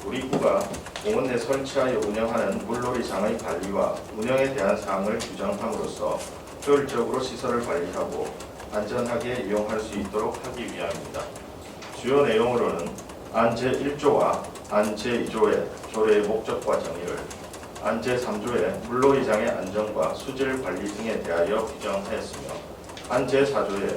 S9: 우리 구가 공원 내 설치하여 운영하는 물놀이장의 관리와 운영에 대한 사항을 규정함으로써 효율적으로 시설을 관리하고 안전하게 이용할 수 있도록 하기 위함입니다. 주요 내용으로는 안 제1조와 안 제2조의 조례의 목적과 정의를, 안 제3조의 물놀이장의 안전과 수질 관리 등에 대하여 규정하였으며 안 제4조의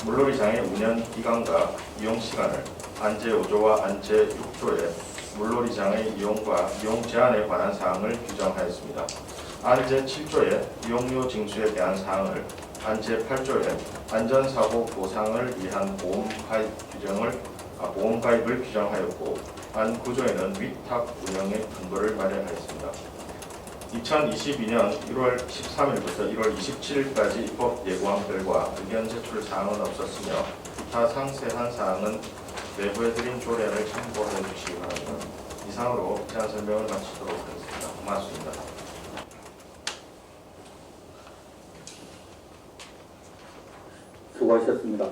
S9: 물놀이장의 운영 기간과 이용 시간을, 안 제5조와 안 제6조의 물놀이장의 이용과 이용 제한에 관한 사항을 규정하였습니다. 안 제7조의 이용료 징수에 대한 사항을, 안 제8조의 안전사고 보상을 위한 보험 가입을 규정하였고, 안 9조에는 위탁 운영의 근거를 마련하였습니다. 2022년 1월 13일부터 1월 27일까지 입법 예고한 결과 의견 제출 사항은 없었으며 기타 상세한 사항은 내부해드린 조례를 참고해 주시기 바랍니다. 이상으로 제안 설명을 마치도록 하겠습니다. 고맙습니다.
S1: 수고하셨습니다.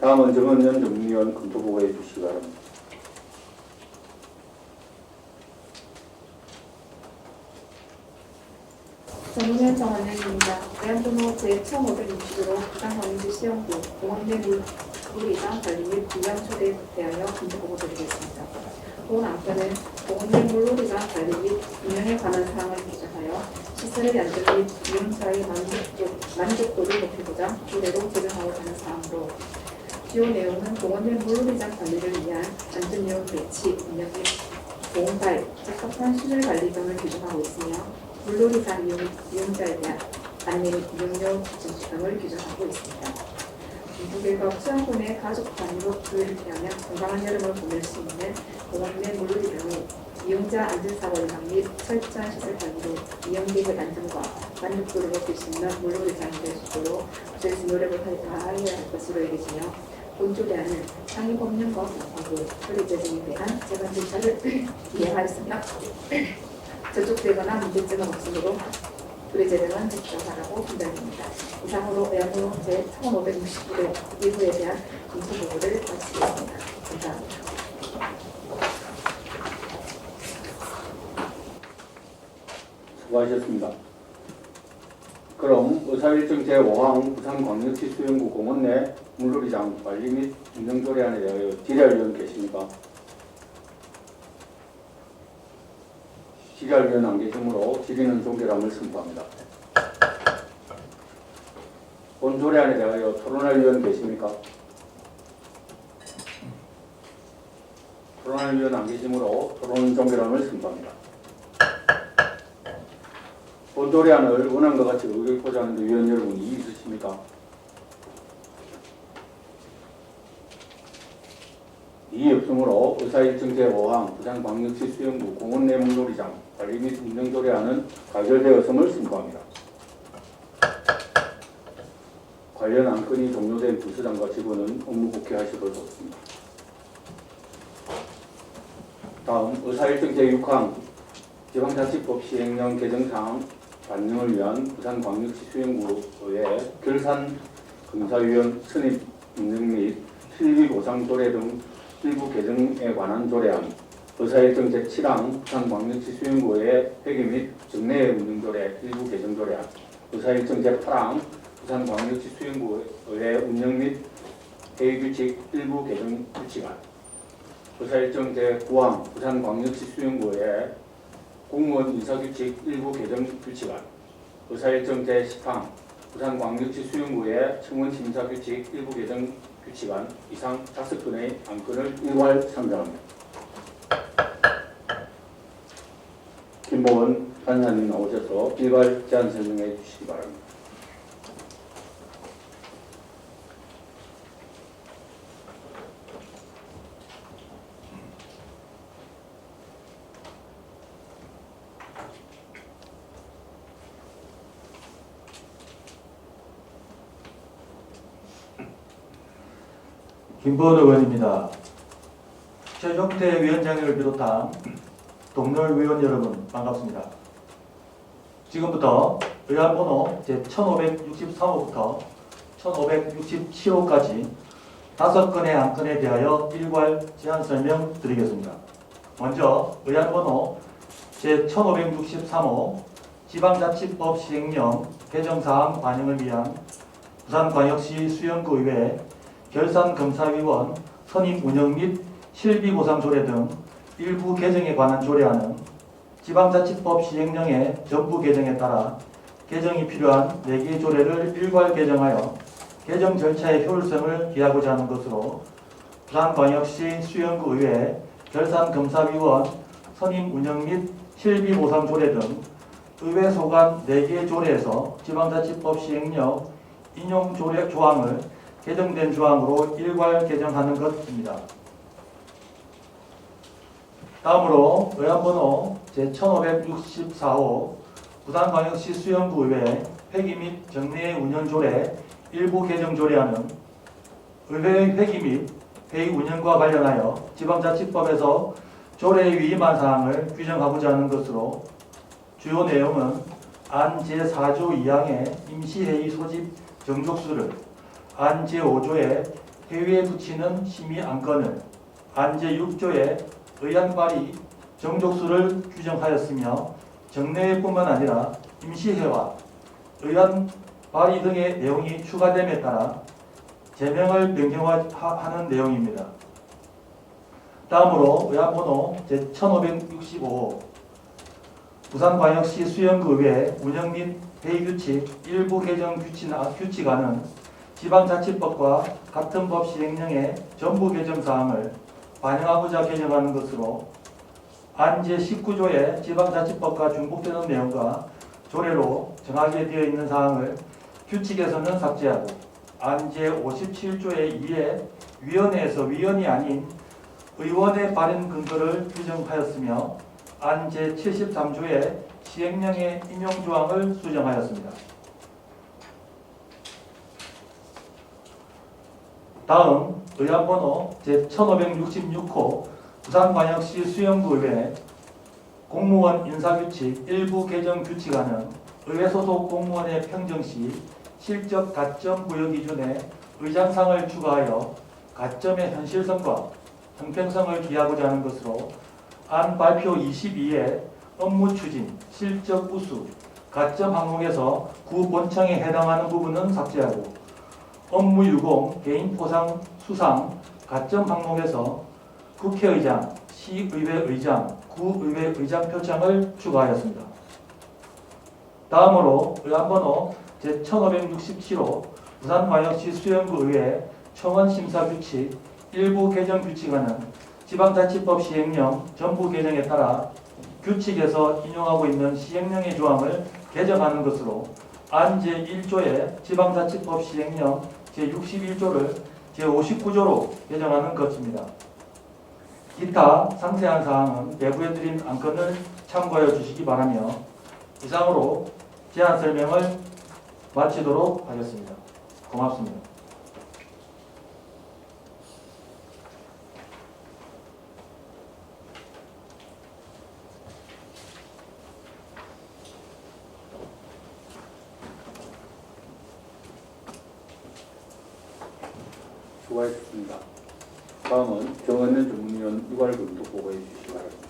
S1: 다음은 정은연 정리위원 검토 보고해 주시기 바랍니다.
S4: 정의연 정원영입니다. 의안번호 제1560으로 부산광역시 수영구 공원 내 물놀이장 관리 및 운영 조례에 대하여 검토 보고 드리겠습니다. 본 안건은 공원 내 물놀이장 관리 및 운영에 관한 사항을 규정하여 시설의 안전 및 이용자의 만족도를 높이고자 조례로 제정하고 하는 사항으로, 주요 내용은 공원 내 물놀이장 관리를 위한 안전요원 배치, 운영 및 보험 가입, 적합한 시설 관리 등을 규정하고 있으며 물놀이장 이용자에 대한 안내 및 이용료 징수 등을 규정하고 있습니다. 공포계가 수양군의 가족 단위로를 위하면 건강한 여름을 보낼 수 있는 공원 내 물놀이 등의 이용자 안전사고 예방 및 철저한 시설 관리로 이용객의 안전과 만족도를 높일 수 있는 물놀이장이 될 수 있도록 저희에서 노력을 다해야 할 것으로 여겨지며 본 조례안은 상위 법령과 공포구 조례 제정에 대한 재반 절차를 이행하였으며 저촉되거나 문제점은 없으므로 조례 제정은 적절하라고 판단됩니다. 이상으로 의안부 제1569회 1부에 대한 검토 보고를 마치겠습니다. 감사합니다.
S1: 수고하셨습니다. 그럼 의사일정 제5항 부산광역시 수영구 공원 내 물놀이장 관리 및 운영 조례안에 대하여 질의위원 계십니까? 질의위원 안 계시므로 질의는 종결함을 선포합니다. 본 조례안에 대하여 토론할 위원 계십니까? 토론할 위원 안 계시므로 토론 종결함을 선포합니다. 본 조례안을 원안과 같이 의결하고자 하는데 위원 여러분 이의 있으십니까? 이의 없으므로 의사일정 제5항 부산광역시 수영구 공원 내 물놀이장 관리 및 운영 조례안은 가결되었음을 선포합니다. 관련 안건이 종료된 부서장과 직원은 업무 복귀하시도록 하겠습니다. 다음 의사일정 제6항 지방자치법 시행령 개정사항 반영을 위한 부산광역시 수영구의 결산 검사위원 선임 임명 및 실비 보상 조례 등 일부 개정에 관한 조례안, 의사일정 제7항 부산광역시 수영구의 회계 및 정례 운영 조례 일부 개정 조례안, 의사일정 제8항 부산광역시 수영구의 운영 및 회의 규칙 일부 개정 규칙안, 의사일정 제9항 부산광역시 수영구의 공무원 인사규칙 일부 개정 규칙안, 의사일정 제10항 부산광역시 수영구의 청원심사규칙 일부 개정 규칙안 이상 5건의 안건을 일괄 상정합니다. 김보원 판사님 나오셔서 일괄 제안 설명해 주시기 바랍니다.
S6: 김보원 의원입니다. 최종태 위원장님을 비롯한 동료 위원 여러분 반갑습니다. 지금부터 의안번호 제1563호부터 1567호까지 5건의 안건에 대하여 일괄 제안 설명 드리겠습니다. 먼저 의안번호 제1563호 지방자치법 시행령 개정사항 반영을 위한 부산광역시 수영구의회 결산검사위원 선임 운영 및 실비보상 조례 등 일부 개정에 관한 조례안은 지방자치법 시행령의 전부 개정에 따라 개정이 필요한 4개의 조례를 일괄 개정하여 개정 절차의 효율성을 기하고자 하는 것으로 부산광역시 수영구의회 결산검사위원 선임 운영 및 실비보상 조례 등 의회 소관 4개의 조례에서 지방자치법 시행령 인용 조례 조항을 개정된 조항으로 일괄 개정하는 것입니다. 다음으로 의안번호 제1564호 부산광역시 수영구의회 회기 및 정례 운영 조례 일부 개정 조례안은 의회의 회기 및 회의 운영과 관련하여 지방자치법에서 조례에 위임한 사항을 규정하고자 하는 것으로 주요 내용은 안 제4조 2항의 임시회의 소집 정족수를 안 제5조에 회의에 붙이는 심의 안건을 안 제6조에 의안 발의 정족수를 규정하였으며 정례회뿐만 아니라 임시회와 의안 발의 등의 내용이 추가됨에 따라 제명을 변경하는 내용입니다. 다음으로 의안번호 제1565호 부산광역시 수영구의회 운영 및 회의규칙 일부 개정 규칙안은 지방자치법과 같은 법 시행령의 전부 개정 사항을 반영하고자 개정하는 것으로 안 제19조의 지방자치법과 중복되는 내용과 조례로 정하게 되어 있는 사항을 규칙에서는 삭제하고
S8: 안제 57조의 2에 위원회에서 위원이 아닌 의원의 발행 근거를 규정하였으며 안제 73조의 시행령의 인용 조항을 수정하였습니다. 다음 의안번호 제1566호 부산광역시 수영구의회 공무원 인사규칙 일부 개정 규칙안은 의회 소속 공무원의 평정 시 실적 가점 부여 기준에 의장상을 추가하여 가점의 현실성과 형평성을 기하고자 하는 것으로 안 발표 22에 업무 추진, 실적 우수, 가점 항목에서 구 본청에 해당하는 부분은 삭제하고 업무 유공, 개인 포상 수상, 가점 항목에서 국회의장, 시의회 의장, 구의회 의장 표창을 추가하였습니다. 다음으로 의안번호 제1567호 부산광역시 수영구의회 청원심사규칙 일부 개정 규칙안은 지방자치법 시행령 전부 개정에 따라 규칙에서 인용하고 있는 시행령의 조항을 개정하는 것으로 안 제1조의 지방자치법 시행령 제61조를 제59조로 개정하는 것입니다. 기타 상세한 사항은 배부해 드린 안건을 참고하여 주시기 바라며 이상으로 제안 설명을 마치도록 하겠습니다. 고맙습니다.
S1: 수고하셨습니다. 다음은 정은현 전문위원 유발 검토 보고해 주시기 바랍니다.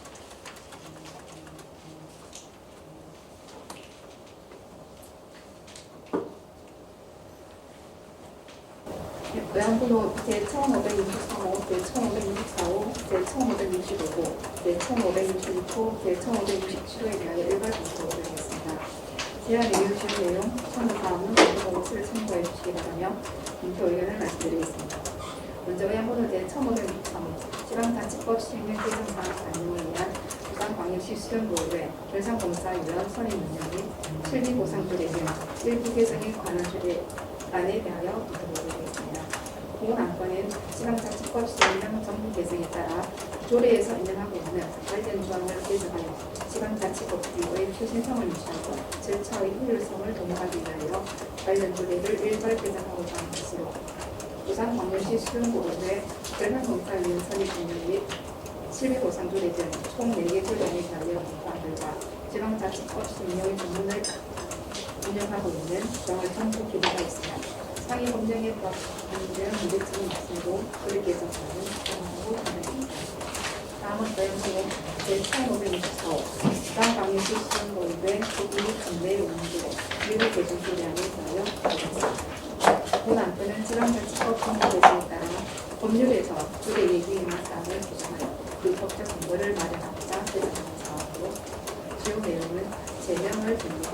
S4: 의안번호 제1563호, 제1564호, 제1565호, 제1566호, 제1567호에 대하여 일괄 검토를 하겠습니다. 제안에 이루어진 내용, 첨부사항은 공보고서를 참고해 주시기 바라며 검토 의견을 말씀드리겠습니다. 먼저 의안번호 제1563호, 지방자치법 시행령 개정사항 반영을 위한 부산광역시 수영구의회 결산검사위원 선임 운영 및 실비보상조례 등 일부 개정에 관한 조례안에 대하여 검토드리겠습니다. 본 안건은 지방자치법 시행령 정부 개정에 따라 조례에서 인정하고 있는 관련 조항을 개정하여 지방자치법규의 최신성을 유지하고 절차의 효율성을 도모하기 위하여 관련 조례를 일괄 개정하고자 하는 것으로 부산광역시 수영구의회 결산검사위원 선임 운영 및 실비보상조례 등 총 4개 조례안에 대하여 검토한 결과 지방자치법 시행령의 전문을 운영하고 있는 조항을 전부 기재하였으며 상위 법령에 포함되는 문제점이 있음에도 조례 개정사항은 수정하고 판단합니다. 다음은 의안번호 제1564호 부산광역시 수영구의회 제2 전례 운영조례 일부 개정 조례안에 대하여 검토하겠습니다. 본 안건은 지방자치법 정부 개정에 따라 법률에서 조례 예기행한 사항을 규정하여 그 법적 근거를 마련하고자 제정하는 사항으로 주요 내용은 제명을 됩니다.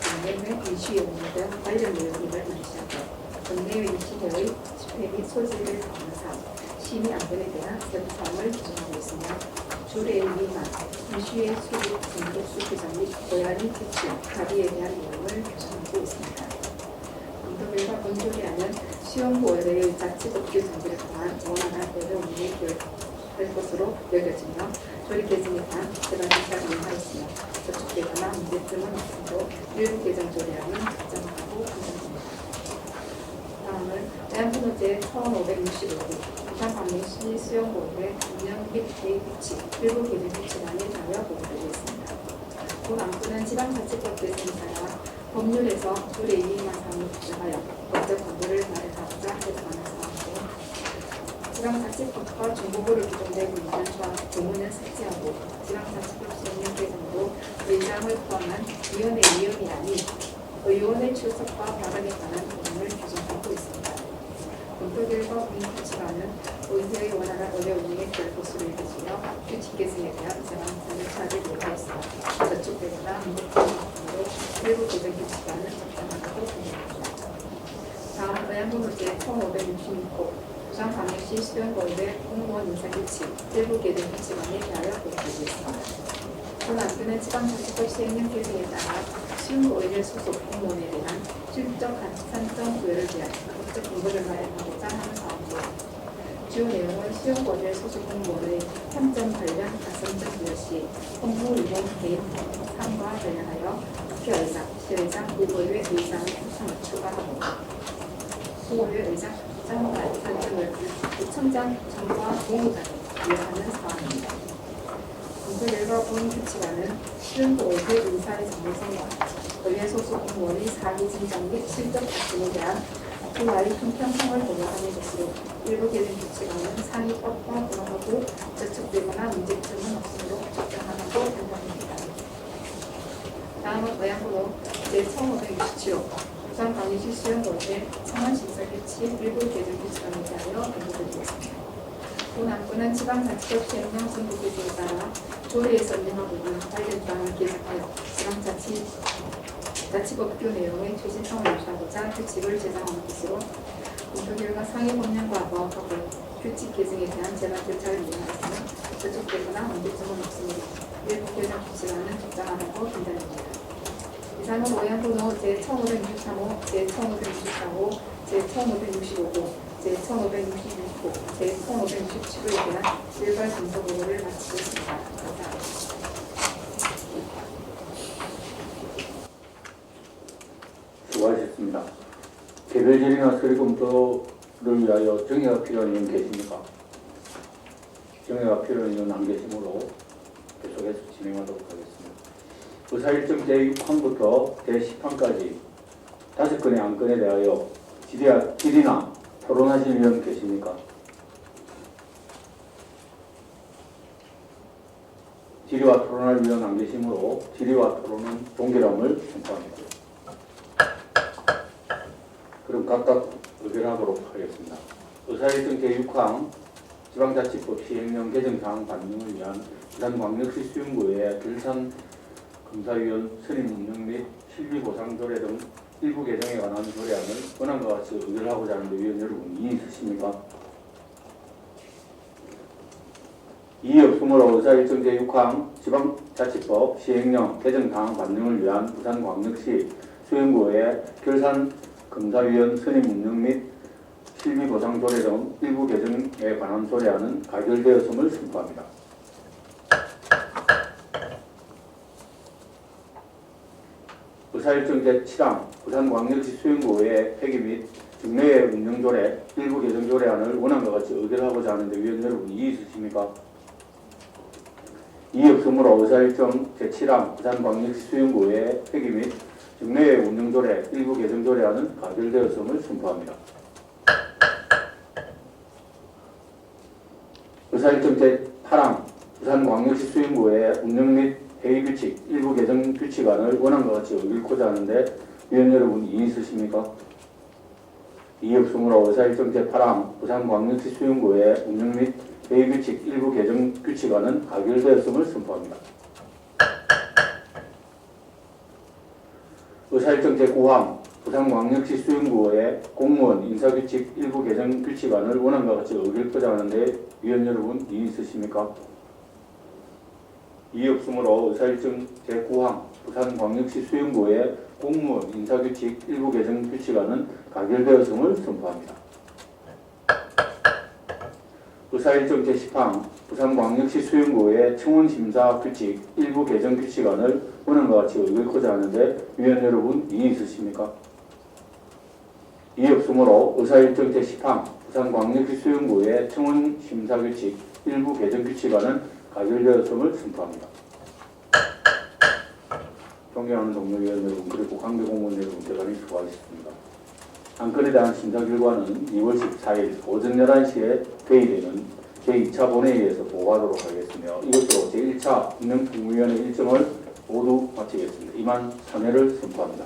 S4: 국내외 이슈의 의무 등 관련 내용임을 인지하고 국내외 이슈의 집회 및 소지를 담는 사항, 시민 안전에 대한 세부사항을 규정하고 있으며 조례의 위반, 이슈의 수립, 등록수 규정 및 고야리 규칙, 합의에 대한 내용을 규정하고 있습니다. 검토 결과 본 조례안은 수영구의회의 자치법규 정비를 통한 원활한 의회 운영이 될 것으로 여겨지며 조례 개정에 대한 재반대사를 요구하였으며 저촉되거나 문제점은 없음으로 일부 개정 조례안은 가정하고 판단됩니다. 다음은 의안번호 제1565호 부산광역시 수영구의회 운영 및 개입 규칙 일부 개정 규칙안에 대하여 보고드리겠습니다. 본 안건은 지방자치법 개정에 따라 법률에서 조례 이행한 사항을 규정하여 법적 근거를 마련하고자 제정하는 사항으로 지방자치법과 중부부를 규정되고 있는 조문을 삭제하고 지방자치법 시행령 개정으로 의장을 포함한 위원회 위원이 아닌 의원의 출석과 발언에 관한 조문을 규정하고 있습니다. 검토 결과 본 규칙안은 의회의 원활한 의회 운영에 될 것으로 여겨지며 규칙 개정에 대한 재반사를 요구하였으며 저촉되거나 문제점이 없으므로 일부 개정 규칙안은 적당하다고 생각합니다. 다음 의안번호 제1566호 부산광역시 수영구의회 공무원 인사규칙 일부 개정 규칙안에 대하여 보고드리겠습니다. 본 안건은 지방자치법 시행령 개정에 따라 시흥고의회 소속 공무원에 대한 실적 산정 부여를 위한 법적 근거를 마련하고자 하는 사항이고 주요 내용은 시흥고의회 소속 공무원의 참전 관련 가성적 부여 시 공무 이동 개인 사항과 관련하여 국회의장, 시의장, 국의회 의장의 구성을 추가하고 국의회 의장, 부장관 선정을 구청장 구청과 공무장에 부여하는 사항입니다. 검토 결과 본 규칙안은 시흥고의회 의사의 정체성과 의회 소속 공무원의 사기 진정 및 실적 발전에 대한 그와의 형평성을 고려하는 것으로 일부 개정 규칙안은 상위법과 부합하고 저촉되거나 문제점은 없으므로 적정하다고 판단합니다. 다음은 의안번호 제1567호 부산광역시 시흥고의회 청원심사규칙 일부 개정 규칙안에 대하여 언급드리겠습니다. 본 안건은 지방자치법 시행령 선고규칙에 따라 조례에서 인정한 부분 관련 조항을 개정하여 지방자치법규 내용의 최신성을 유지하고자 규칙을 제정하는 것으로 검토 결과 상위 법령과 부합하고 규칙 개정에 대한 제반 절차를 이행하였으며 저촉되거나 문제점은 없으므로 일부 개정 규칙안은 적당하다고 판단합니다. 이상은 의안번호 제1563호, 제1564호, 제1565호, 제1566호, 제1567호에 대한 일괄 검토 보고를 마치겠습니다. 감사합니다.
S1: 수고하셨습니다. 개별 질의나 서류 검토를 위하여 정의가 필요한 이유는 계십니까? 정의가 필요한 이유는 안 계시므로 계속해서 진행하도록 하겠습니다. 의사일정 제6항부터 제10항까지 5건의 안건에 대하여 질의나 토론하실 의원 계십니까? 질의와 토론할 의원 안 계시므로 질의와 토론은 동결함을 선포합니다. 그럼 각각 의결하도록 하겠습니다. 의사일정 제6항 지방자치법 시행령 개정사항 반영을 위한 부산광역시 수용구의 결산 검사위원 선임 운영 및 실비보상 조례 등 일부 개정에 관한 조례안을 원안과 같이 의결하고자 하는데 위원 여러분 이의 있으십니까? 이의 없으므로 의사일정 제6항 지방자치법 시행령 개정사항 반영을 위한 부산광역시 수용구의 결산 검사위원 선임 운영 및 실비보상 조례 등 일부 개정에 관한 조례안은 가결되었음을 선포합니다. 의사일정 제7항 부산광역시 수용구의 폐기 및 직내의 운영조례 일부 개정 조례안을 원안과 같이 의결하고자 하는데 위원 여러분 이의 있으십니까? 이의 없으므로 의사일정 제7항 부산광역시 수용구의 폐기 및 직내의 운영조례 일부 개정 조례안은 가결되었음을 선포합니다. 의사일정 제8항 부산광역시 수용구의 운영 및 회의규칙 일부 개정 규칙안을 원안과 같이 의결코자 하는데 위원 여러분 이의 있으십니까? 이의 없으므로 의사일정 제8항 부산광역시 수용구의 운영 및 회의규칙 일부 개정 규칙안은 가결되었음을 선포합니다. 의사일정 제9항 부산광역시 수용구의 공무원 인사규칙 일부 개정 규칙안을 원안과 같이 의결코자 하는데 위원 여러분 이의 있으십니까? 이의 없으므로 의사일정 제9항 부산광역시 수용구의 공무원 인사규칙 일부 개정 규칙안은 가결되었음을 선포합니다. 의사일정 제10항 부산광역시 수용구의 청원심사규칙 일부 개정 규칙안을 원안과 같이 의결코자 하는데 위원 여러분 이의 있으십니까? 이의 없으므로 의사일정 제10항 부산광역시 수용구의 청원심사규칙 일부 개정 규칙안은 가결되었음을 선포합니다. 존경하는 동료위원 여러분 그리고 관계공무원 여러분 대단히 수고하셨습니다. 안건에 대한 심사 결과는 2월 14일 오전 11시에 회의되는 제2차 본회의에서 보고하도록 하겠으며 이것으로 제1차 운영국무위원회 일정을 모두 마치겠습니다. 이만 참여를 선포합니다.